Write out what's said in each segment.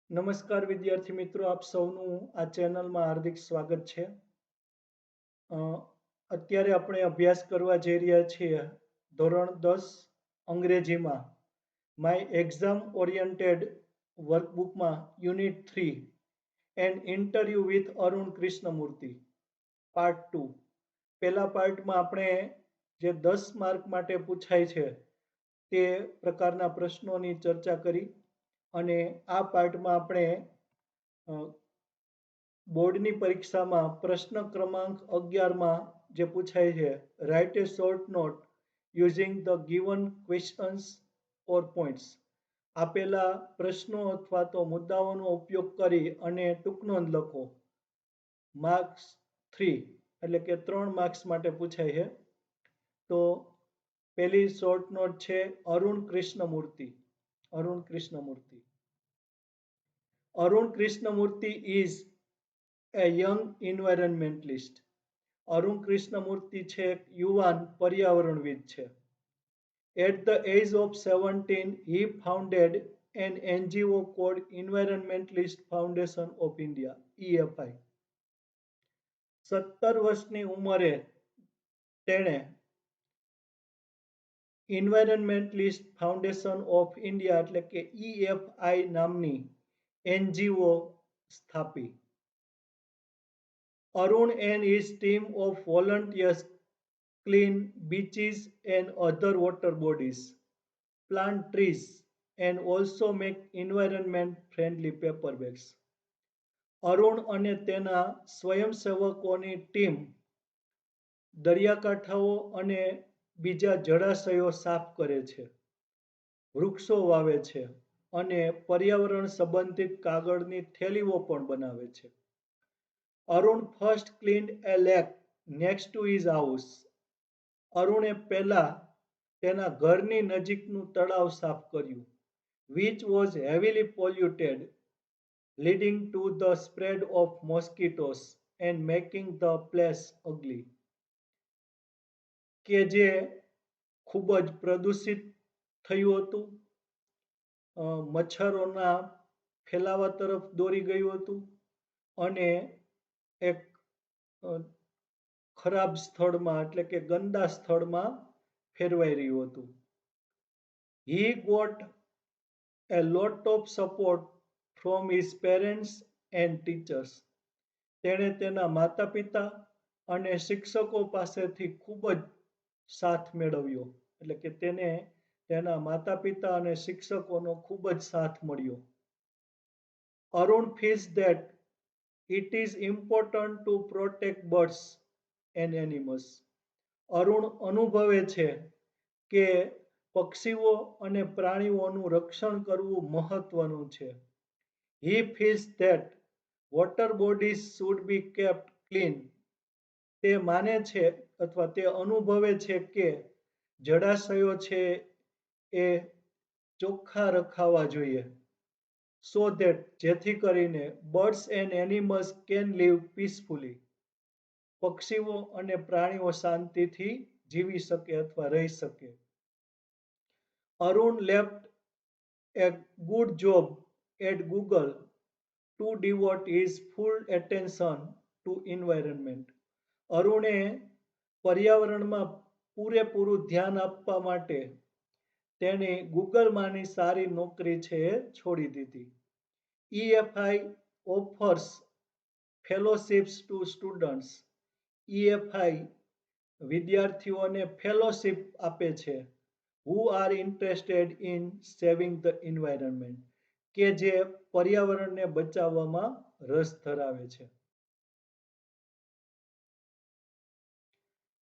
નમસ્કાર વિદ્યાર્થી મિત્રો, આપ સૌનું આ ચેનલમાં હાર્દિક સ્વાગત છે. અ, અત્યારે આપણે અભ્યાસ કરવા જઈ રહ્યા છીએ ધોરણ 10 અંગ્રેજીમાં માય એક્ઝામ ઓરિએન્ટેડ વર્કબુકમાં unit 3 and interview with Arun Krishnamurthy part 2. પહેલા પાર્ટમાં આપણે જે 10 માર્ક માટે પૂછાય છે તે પ્રકારના પ્રશ્નોની ચર્ચા કરી અને આ પાર્ટમાં આપણે બોર્ડની પરીક્ષામાં પ્રશ્ન ક્રમાંક 11માં જે પૂછાય છે, write a short note using the given questions or points, આપેલા પ્રશ્નો અથવા તો મુદ્દાઓનો ઉપયોગ કરી અને ટૂંક નોંધ લખો. માર્ક્સ 3 એટલે કે 3 માર્ક્સ માટે પૂછાય છે. તો પહેલી શોર્ટ નોટ છે Arun Krishnamurthy. Arun Krishnamurthy Arun Krishnamurthy is a young environmentalist. Arun Krishnamurthy છે એક યુવાન પર્યાવરણવિદ છે. At the age of 17, he founded an NGO called Environmentalist Foundation of India, EFI. 17 વર્ષની ઉંમરે તેણે એન્વાયરમેન્ટલિસ્ટ ફાઉન્ડેશન ઓફ ઇન્ડિયા એટલે કે EFI નામની NGO સ્થાપી. Arun and his team of volunteers clean beaches and other water bodies, plant trees, and also make environment friendly paper bags. Arun અને તેના સ્વયંસેવકોની team દરિયાકાંઠાઓ અને બીજા જળાશયો સાફ કરે છે, વૃક્ષો વાવે છે અને પર્યાવરણ સંબંધિત કાગળની થેલીઓ પણ બનાવે છે. Arun first cleaned a lake next to his house. અરુણે પહેલા તેના ઘરની નજીકનું તળાવ સાફ કર્યું, which was heavily polluted, leading to the spread of mosquitoes and making the place ugly. કે જે ખૂબ જ પ્રદૂષિત થયું હતું, મચ્છરોના ફેલાવા તરફ દોરી ગયું હતું અને એક ખરાબ સ્થળમાં એટલે કે ગંદા સ્થળમાં ફેરવાઈ રહ્યું હતું. He got a lot of support from his parents and teachers. તેણે તેના માતા પિતા અને શિક્ષકો પાસેથી ખૂબ જ સાથ મેળવ્યો, એટલે કે તેને તેના માતા પિતા અને શિક્ષકોનો ખૂબ જ સાથ મળ્યો. Arun feels that it is important to protect birds and animals. Arun અનુભવે છે કે પક્ષીઓ અને પ્રાણીઓનું રક્ષણ કરવું મહત્વનું છે. He feels that water bodies should be kept clean. તે માને છે અથવા તે અનુભવે છે કે જળાશયો છે એ ચોખ્ખા રખાવા જોઈએ, so that જેથી કરીને birds and animals can live peacefully. પક્ષીઓ અને પ્રાણીઓ શાંતિથી જીવી શકે અથવા રહી શકે. Arun left a good job at Google to devote his full attention to environment. અરુણે પર્યાવરણમાં પૂરેપૂરું ધ્યાન આપવા માટે તેણે ગૂગલમાંની સારી નોકરી છે એ છોડી દીધી. EFI offers fellowships to students. EFI વિદ્યાર્થીઓને ફેલોશિપ આપે છે who are interested in saving the environment, કે જે પર્યાવરણને બચાવવામાં રસ ધરાવે છે.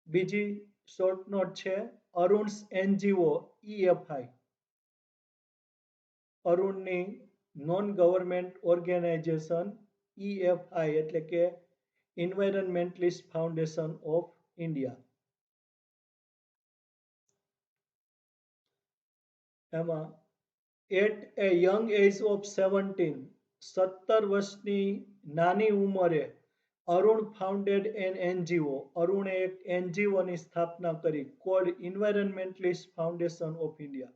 બીજી શોર્ટ નોટ છે અરુણ્સ NGO EFI. અરુણની નોન ગવર્મેન્ટ ઓર્ગેનાઇઝેશન EFI એટલે કે એન્વાયરમેન્ટલિસ્ટ ફાઉન્ડેશન ઓફ ઇન્ડિયા. એમાં at a young age of 17, 17 વર્ષની નાની ઉંમરે અરુણ ફાઉન્ડેડ એન NGO. અરુણે એક NGOની સ્થાપના કરી called environmentalist foundation of India.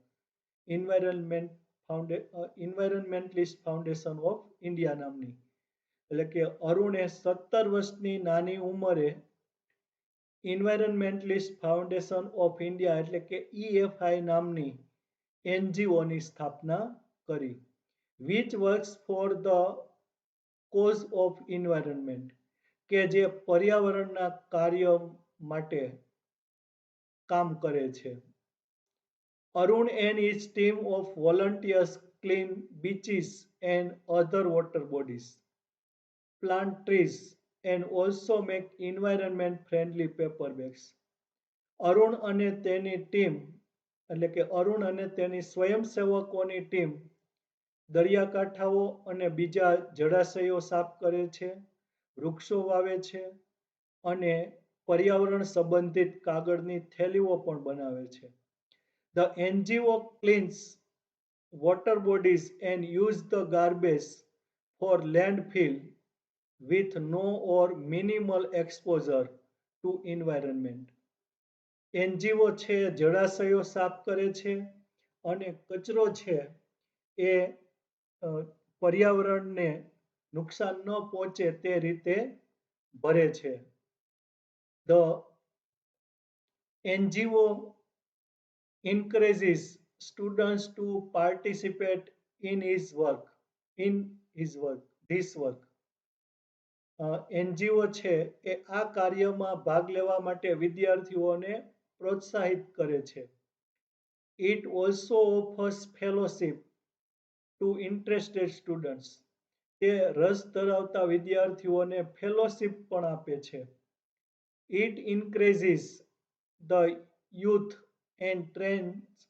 Environment environmentalist foundation of India નામની. એટલે કે અરુણે 17 વર્ષની નાની ઉંમરે ઇન્વાયરમેન્ટલિસ્ટ ફાઉન્ડેશન ઓફ ઇન્ડિયા એટલે કે EFI નામની NGOની સ્થાપના કરી, which works for the cause of environment, કે જે પર્યાવરણના કાર્ય માટે કામ કરે છે. Arun and his team of volunteers clean beaches and other water bodies, plant trees, and also make environment friendly paper bags. Arun અને તેની ટીમ એટલે કે અરુણ અને તેની સ્વયંસેવકોની ટીમ દરિયાકાંઠાઓ અને બીજા જળાશયો સાફ કરે છે, વૃક્ષો વાવે છે અને પર્યાવરણ સંબંધિત કાગળની થેલીઓ પણ બનાવે છે. The NGO cleans water bodies and use the garbage for landfill with no or minimal exposure to environment. NGO છે જળાશયો સાફ કરે છે અને કચરો છે એ પર્યાવરણને નુકસાન ન પહોંચે તે રીતે ભરે છે. The NGO encourages students to participate in his work. This work. NGO છે એ આ કાર્યમાં ભાગ લેવા માટે વિદ્યાર્થીઓને પ્રોત્સાહિત કરે છે. It also offers fellowship to interested students. તે રસ ધરાવતા વિદ્યાર્થીઓને ફેલોશિપ પણ આપે છે. It encourages the youth and trains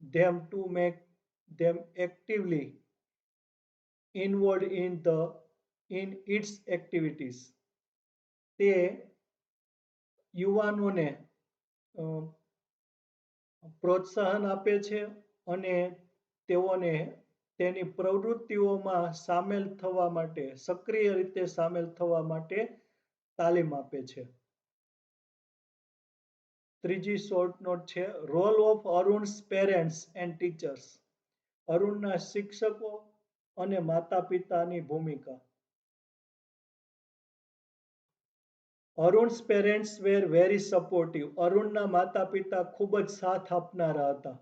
them to make them actively involved in its activities. તે યુવાનોને પ્રોત્સાહન આપે છે અને તેઓને તેની પ્રવૃત્તિઓમાં સામેલ થવા માટે સક્રિય રીતે સામેલ થવા માટે તાલીમ આપે છે. ત્રીજી શોર્ટ નોટ છે role of Arun's parents and teachers. અરુણના શિક્ષકો અને માતા પિતાની ભૂમિકા. Arun's parents were very supportive. અરુણના માતા પિતા ખૂબ જ સાથ આપનારા હતા.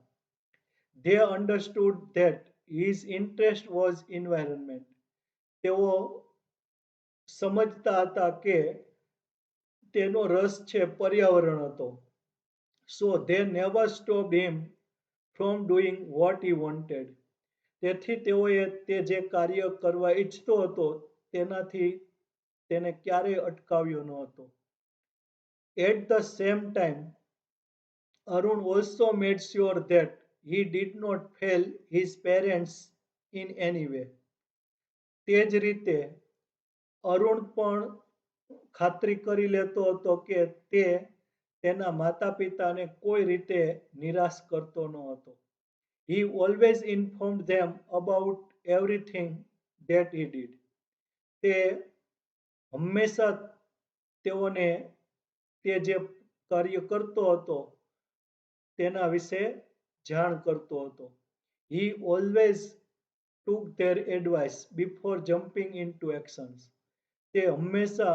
They understood that his interest was environment. તેઓ સમજતા હતા કે તેનો રસ છે પર્યાવરણ હતો. So they never stopped him from doing what he wanted. તેથી તેઓએ તે જે કાર્ય કરવા ઈચ્છતો હતો તેનાથી તેને ક્યારેય અટકાવ્યો ન હતો. At the same time, Arun also made sure that he did not fail his parents in any way. તે જ રીતે અરુણ પણ ખાતરી કરી લેતો હતો કે તે તેના માતા પિતાને કોઈ રીતે નિરાશ કરતો ન હતો. He always informed them about everything that he did. તે હંમેશા તેઓને તે જે કાર્ય કરતો હતો તેના વિશે જાણ કરતો હતો. He always took their advice before jumping into actions. તે હંમેશા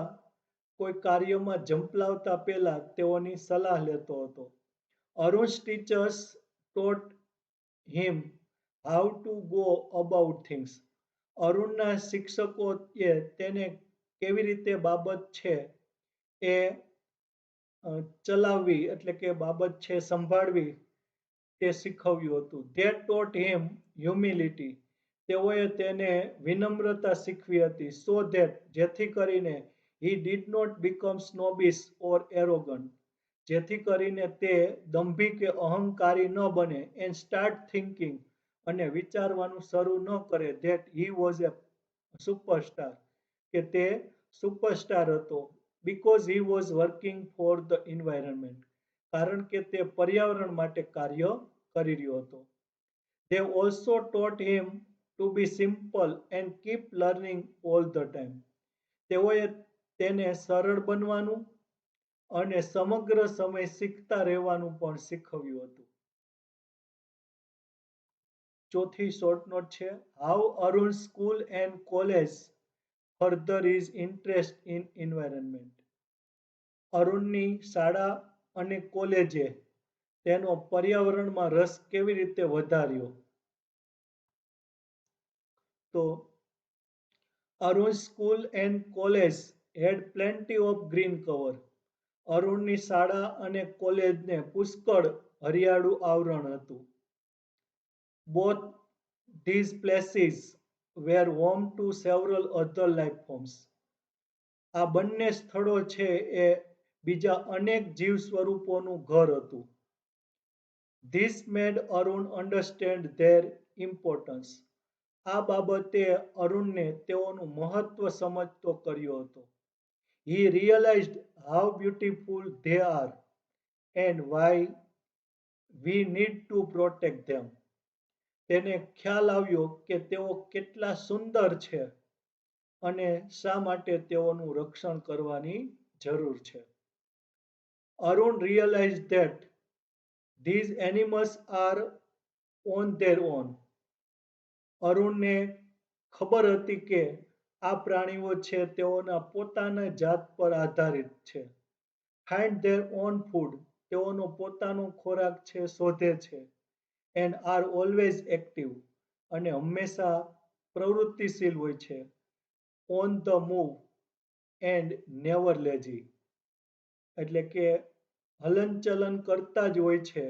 કોઈ કાર્યમાં ઝંપલાવતા પહેલા તેઓની સલાહ લેતો હતો. Arun's teachers taught him how to go about things. અરુણના શિક્ષકોએ તેને કેવી રીતે બાબત છે એ ચલાવવી એટલે કે બાબત છે સંભાળવી તે શીખવ્યું હતું. They taught him humility. તેઓએ તેને વિનમ્રતા શીખવી હતી. So that જેથી કરીને he did not become snobbish or arrogant. જેથી કરીને તે દંભી કે અહંકારી ન બને and start thinking અને વિચારવાનું શરૂ ન કરે that he was a superstar, કે તે સુપરસ્ટાર હતો because he was working for the environment, કારણ કે તે પર્યાવરણ માટે કાર્ય કરી રહ્યો હતો. They also taught him to be simple and keep learning all the time. તેઓએ તેને સરળ બનવાનું અને સમગ્ર સમય શીખતા રહેવાનું પણ શીખવ્યું હતું. ચોથી શોર્ટ નોટ છે, how Arun school and college further is interest in environment. અરુણની શાળા અને કોલેજે તેનો પર્યાવરણમાં રસ કેવી રીતે વધાર્યો? તો Arun's school and college had plenty of green cover. અરુણની શાળા અને કોલેજને પુષ્કળ હરિયાળું આવરણ હતું. Both these places were home to several other life forms. આ બંને સ્થળો છે એ બીજા અનેક જીવ સ્વરૂપોનું ઘર હતું. This made Arun understand their importance. આ બાબતે અરુણને તેઓનું મહત્વ સમજતો કર્યો હતો. He realized how beautiful they are and why we need to protect them. તેને ખ્યાલ આવ્યો કે તેઓ કેટલા સુંદર છે અને શા માટે તેઓનું રક્ષણ કરવાની જરૂર છે. Arun realized that these animals are on their own. અરુણને ખબર હતી કે આ પ્રાણીઓ છે તેઓના પોતાના જાત પર આધારિત છે. ફાઇન્ડ ધેર ઓન ફૂડ, તેઓનો પોતાનો ખોરાક છે શોધે છે. એન્ડ આર ઓલવેઝ એક્ટિવ, અને હંમેશા પ્રવૃત્તિશીલ હોય છે. On the move and never lazy, એટલે કે હલનચલન કરતા જ હોય છે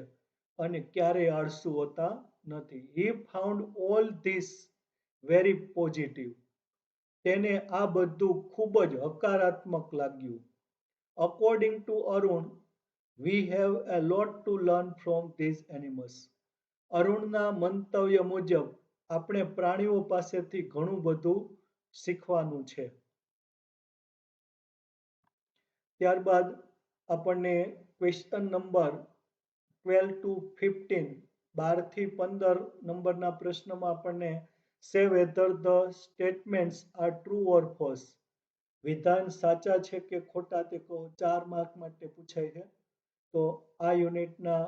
અને ક્યારેય આળસુ હોતા નથી. He found all this very positive. તેને આ બધું ખૂબ જ હકારાત્મક લાગ્યું. According to Arun, we have a lot to learn from these animals. અરુણના મંતવ્ય મુજબ આપણે પ્રાણીઓ પાસેથી ઘણું બધું શીખવાનું છે. ત્યારબાદ આપણને ક્વેશ્ચન નંબર 12 to 15, 12 થી 15 નંબરના પ્રશ્નમાં આપણને સે whether the statements are true or false, વિધાન સાચા છે કે ખોટા તે કહો. 4 માર્ક માટે પૂછાય છે. તો આ યુનિટના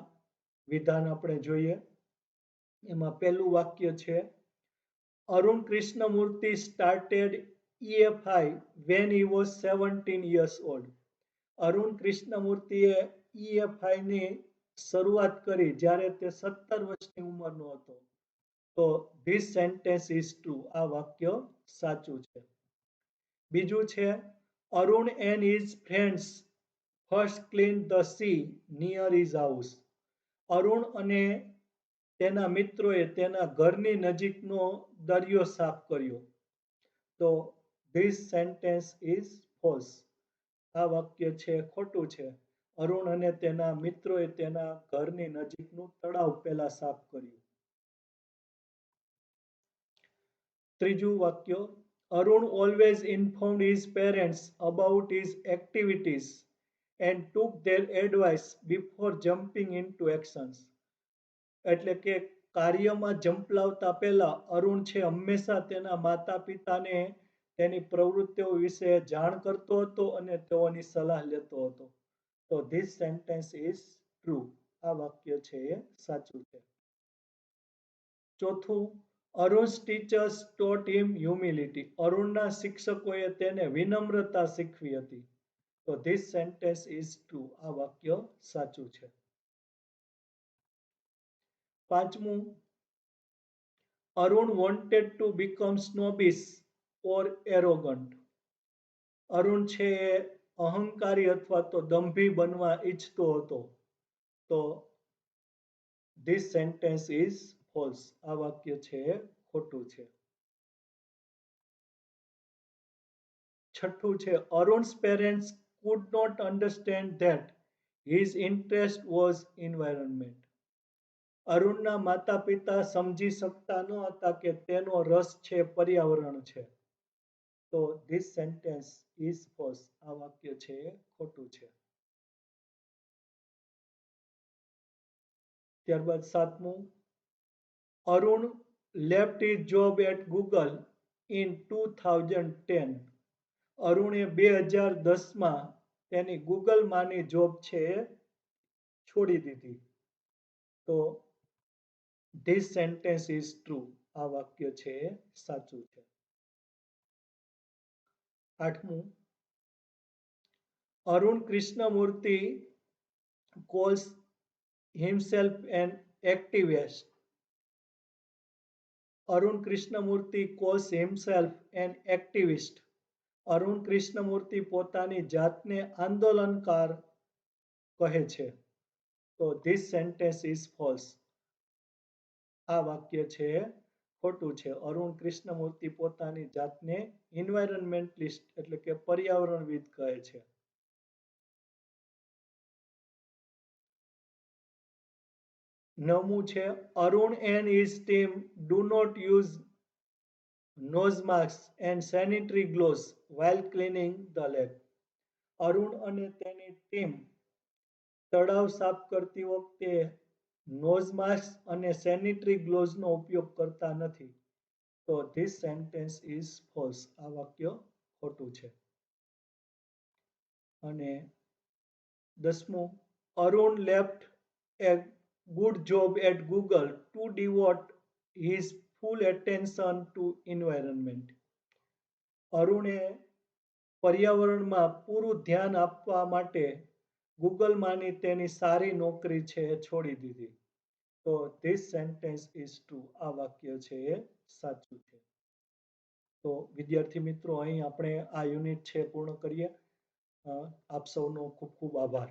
વિધાન આપણે જોઈએ. એમાં પહેલું વાક્ય છે, Arun Krishnamurthy started EFI when he was 17 years old. Arun કૃષ્ણમૂર્તિએ EFI ની શરૂઆત કરી જ્યારે તે 17 વર્ષની ઉંમરનો હતો. તો ધીસ સેન્ટેન્સ ઇઝ ટ્રુ, આ વાક્ય સાચું છે. બીજું છે, Arun and his friends first clean the sea near his house. Arun અને તેના મિત્રોએ તેના ઘરની નજીકનો દરિયો સાફ કર્યો. તો ધીસ સેન્ટેન્સ ઇઝ ફોલ્સ, આ વાક્ય છે ખોટું છે. અરુણ અને તેના મિત્રોએ તેના ઘરની નજીકનું તળાવ પહેલા સાફ કર્યું. ત્રીજું વાક્ય, Arun always informed his parents about his activities and took there advice before jumping into actions. એટલે કે કાર્યમાં ઝંપલાવતા પહેલા અરુણ છે હંમેશા તેના માતા પિતાને તેની પ્રવૃત્તિઓ વિશે જાણ કરતો હતો અને તેઓની સલાહ લેતો હતો. તો ધીસ સેન્ટેન્સ ઇઝ ટ્રુ, આ વાક્ય છે એ સાચું છે. ચોથું, અરુણ્સ ટીચર્સ ટોટ હિમ હ્યુમિલિટી. અરુણના શિક્ષકોએ તેને વિનમ્રતા શીખવી હતી. તો ધીસ સેન્ટેન્સ ઇઝ ટ્રુ, આ વાક્ય સાચું છે. પાંચમું, Arun wanted to become snobbish or arrogant. Arun છે એ અહંકારી અથવા તો દંભી બનવા ઈચ્છતો હતો. તો ધીસ સેન્ટેન્સ ઇઝ ફોલ્સ, આ વાક્ય છે એ ખોટું છે. છઠ્ઠું છે, Arun's parents could not understand that his interest was environment. અરુણના માતા પિતા સમજી શકતા ન હતા કે તેનો રસ છે પર્યાવરણ છે. તો ધીસ સેન્ટેન્સ ઇઝ ફોલ્સ, આ વાક્ય છે એ ખોટું છે. ત્યારબાદ સાતમું, Arun left his job at Google in 2010. અરુણે 2010માં તેની ગૂગલમાંની જોબ છે એ છોડી દીધી. તો ધીસ સેન્ટેન્સ ઇઝ ટ્રુ. આ વાક્ય છે સાચું છે. આઠમું, Arun Krishnamurthy calls himself an activist. Arun Krishnamurti calls himself an activist. Arun Krishnamurthy પોતાની જાતને આંદોલનકાર કહે છે. તો ધીસ સેન્ટેન્સ ઇઝ ફોલ્સ. આ વાક્ય છે ખોટું છે. અરુણ કૃષ્ણમૂર્તિ પોતાની જાતને એન્વાયરમેન્ટલિસ્ટ એટલે કે પર્યાવરણવિદ કહે છે. નવમું છે, Arun and his team do not use nose masks and sanitary gloves while cleaning the lake. Arun અને તેની ટીમ તળાવ સાફ કરતી વખતે નોઝ માસ્ક અને સેનિટરી ગ્લોવ્સનો ઉપયોગ કરતા નથી. તો ધીસ સેન્ટેન્સ ઇઝ ફોલ્સ. આ વાક્ય ખોટું છે. અને 10મું, Arun left a good job at Google to devote his full attention to environment. અરુણે પર્યાવરણમાં પૂરું ધ્યાન આપવા માટે ગૂગલમાંની તેની સારી નોકરી છે એ છોડી દીધી. તો ધીસ સેન્ટેન્સ ઇઝ ટ્રુ. આ વાક્ય છે એ સાચું છે. તો વિદ્યાર્થી મિત્રો, અહીં આપણે આ યુનિટ છે પૂર્ણ કરીએ. આપ સૌનો ખૂબ ખૂબ આભાર.